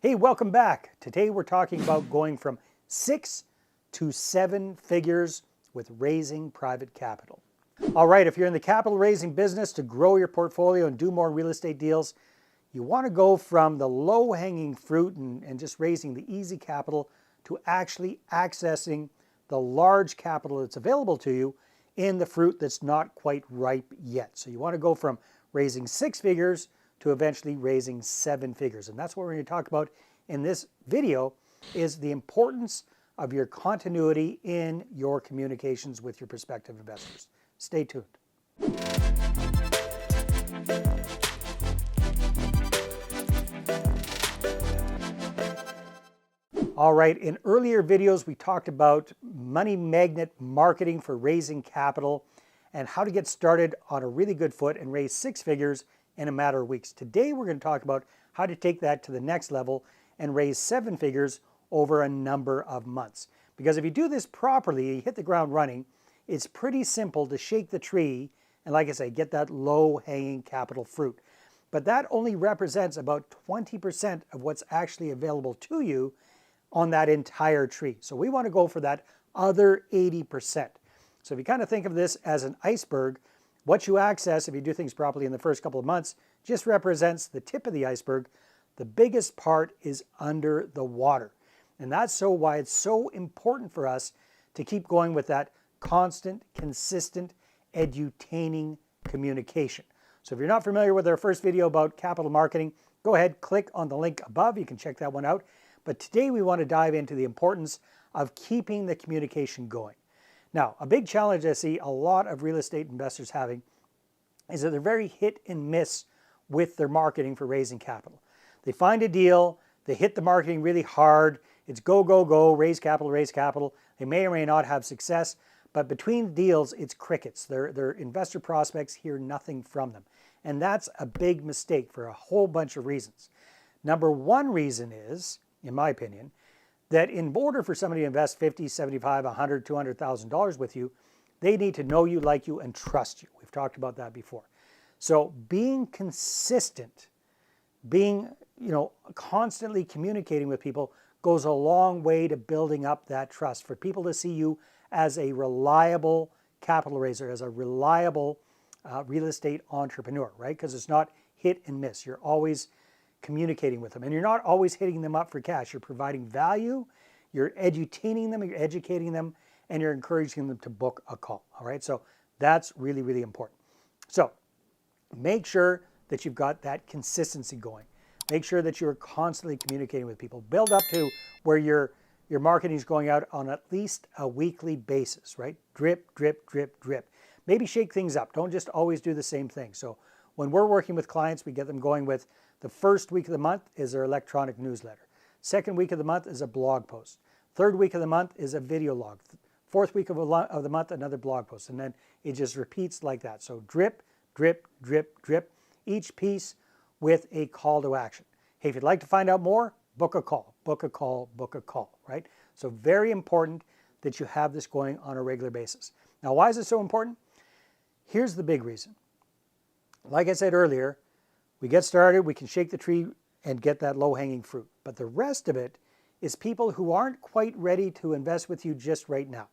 Hey, welcome back. Today we're talking about going from 6 to 7 figures with raising private capital. All right, if you're in the capital raising business to grow your portfolio and do more real estate deals, you want to go from the low-hanging fruit and just raising the easy capital to actually accessing the large capital that's available to you in the fruit that's not quite ripe yet. So you want to go from raising 6 figures to eventually raising 7 figures. And that's what we're going to talk about in this video, is the importance of your continuity in your communications with your prospective investors. Stay tuned. All right, in earlier videos, we talked about money magnet marketing for raising capital and how to get started on a really good foot and raise 6 figures in a matter of weeks. Today, we're going to talk about how to take that to the next level and raise 7 figures over a number of months. Because if you do this properly, you hit the ground running, it's pretty simple to shake the tree and, like I say, get that low-hanging capital fruit. But that only represents about 20% of what's actually available to you on that entire tree. So we want to go for that other 80%. So if you kind of think of this as an iceberg, what you access if you do things properly in the first couple of months just represents the tip of the iceberg. The biggest part is under the water. And that's why it's so important for us to keep going with that constant, consistent, edutaining communication. So if you're not familiar with our first video about capital marketing, go ahead, click on the link above. You can check that one out. But today we want to dive into the importance of keeping the communication going. Now, a big challenge I see a lot of real estate investors having is that they're very hit and miss with their marketing for raising capital. They find a deal, they hit the marketing really hard, it's go, go, go, raise capital, raise capital. They may or may not have success, but between deals, it's crickets. Their investor prospects hear nothing from them. And that's a big mistake for a whole bunch of reasons. Number one reason is, in my opinion, that in order for somebody to invest $50, $75, $100, $200,000 with you, they need to know you, like you, and trust you. We've talked about that before. So being consistent, being constantly communicating with people goes a long way to building up that trust, for people to see you as a reliable capital raiser, as a reliable real estate entrepreneur, right? Because it's not hit and miss. You're always communicating with them, and you're not always hitting them up for cash. You're providing value, you're edutaining them, you're educating them, and you're encouraging them to book a call. All right, so that's really, really important. So make sure that you've got that consistency going. Make sure that you're constantly communicating with people. Build up to where your marketing is going out on at least a weekly basis, right? Drip, drip, drip, drip. Maybe shake things up. Don't just always do the same thing. So when we're working with clients, we get them going with the first week of the month is their electronic newsletter. Second week of the month is a blog post. Third week of the month is a video log. Fourth week of the month, another blog post. And then it just repeats like that. So drip, drip, drip, drip. Each piece with a call to action. Hey, if you'd like to find out more, book a call, book a call, book a call, right? So very important that you have this going on a regular basis. Now, why is it so important? Here's the big reason. Like I said earlier, we get started, we can shake the tree and get that low-hanging fruit. But the rest of it is people who aren't quite ready to invest with you just right now.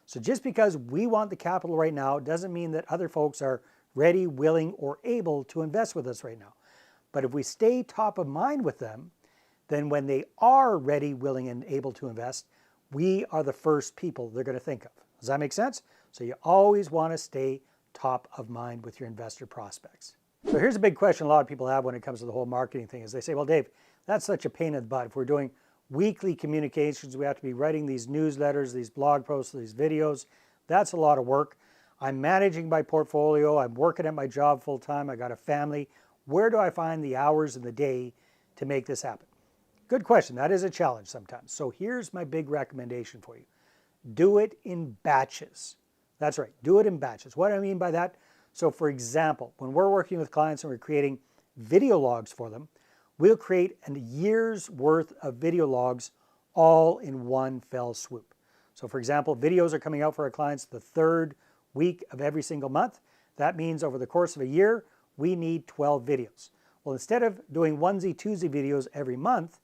So just because we want the capital right now doesn't mean that other folks are ready, willing, or able to invest with us right now. But if we stay top of mind with them, then when they are ready, willing, and able to invest, we are the first people they're going to think of. Does that make sense? So you always want to stay top of mind with your investor prospects. So here's a big question a lot of people have when it comes to the whole marketing thing is they say, well, Dave, that's such a pain in the butt. If we're doing weekly communications, we have to be writing these newsletters, these blog posts, these videos. That's a lot of work. I'm managing my portfolio. I'm working at my job full time. I got a family. Where do I find the hours in the day to make this happen? Good question. That is a challenge sometimes. So here's my big recommendation for you. Do it in batches. That's right. Do it in batches. What do I mean by that? So for example, when we're working with clients and we're creating video logs for them, we'll create a year's worth of video logs all in one fell swoop. So for example, videos are coming out for our clients the third week of every single month. That means over the course of a year, we need 12 videos. Well, instead of doing onesie, twosie videos every month,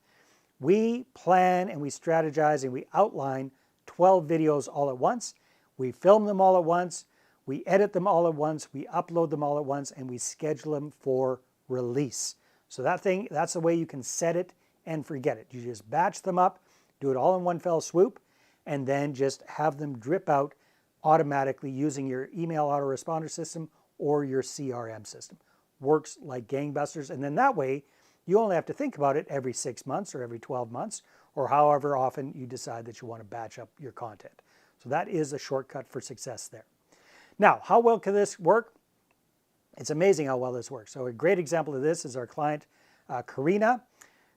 We plan and we strategize and we outline 12 videos all at once. We film them all at once. We edit them all at once. We upload them all at once, and we schedule them for release. So that's the way you can set it and forget it. You just batch them up, do it all in one fell swoop, and then just have them drip out automatically using your email autoresponder system or your CRM system. Works like gangbusters. And then that way, you only have to think about it every 6 months or every 12 months or however often you decide that you want to batch up your content. So that is a shortcut for success there. Now, how well can this work? It's amazing how well this works. So a great example of this is our client, Karina.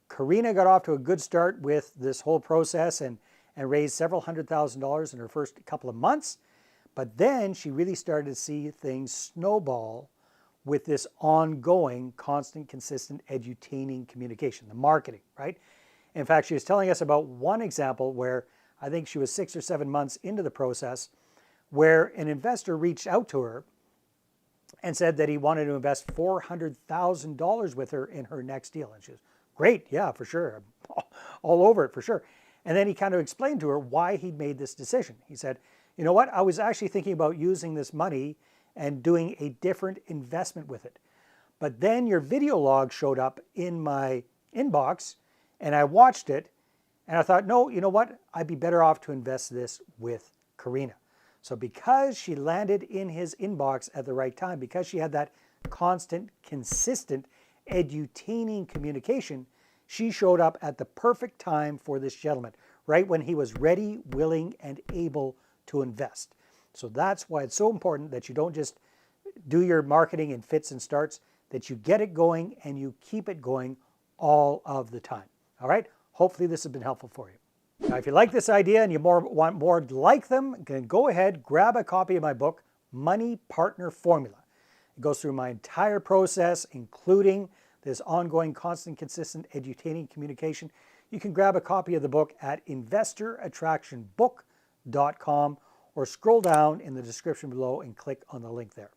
Karina got off to a good start with this whole process and raised several $100,000 in her first couple of months. But then she really started to see things snowball with this ongoing, constant, consistent, edutaining communication, the marketing, right? In fact, she was telling us about one example where I think she was 6 or 7 months into the process where an investor reached out to her and said that he wanted to invest $400,000 with her in her next deal. And she was, great, yeah, for sure. I'm all over it for sure. And then he kind of explained to her why he'd made this decision. He said, you know what, I was actually thinking about using this money and doing a different investment with it. But then your video log showed up in my inbox and I watched it and I thought, no, you know what, I'd be better off to invest this with Karina. So because she landed in his inbox at the right time, because she had that constant, consistent, edutaining communication, she showed up at the perfect time for this gentleman, right when he was ready, willing, and able to invest. So that's why it's so important that you don't just do your marketing in fits and starts, that you get it going and you keep it going all of the time. All right? Hopefully this has been helpful for you. Now, if you like this idea and you want more like them, then go ahead, grab a copy of my book, Money Partner Formula. It goes through my entire process, including this ongoing, constant, consistent, edutaining communication. You can grab a copy of the book at investorattractionbook.com or scroll down in the description below and click on the link there.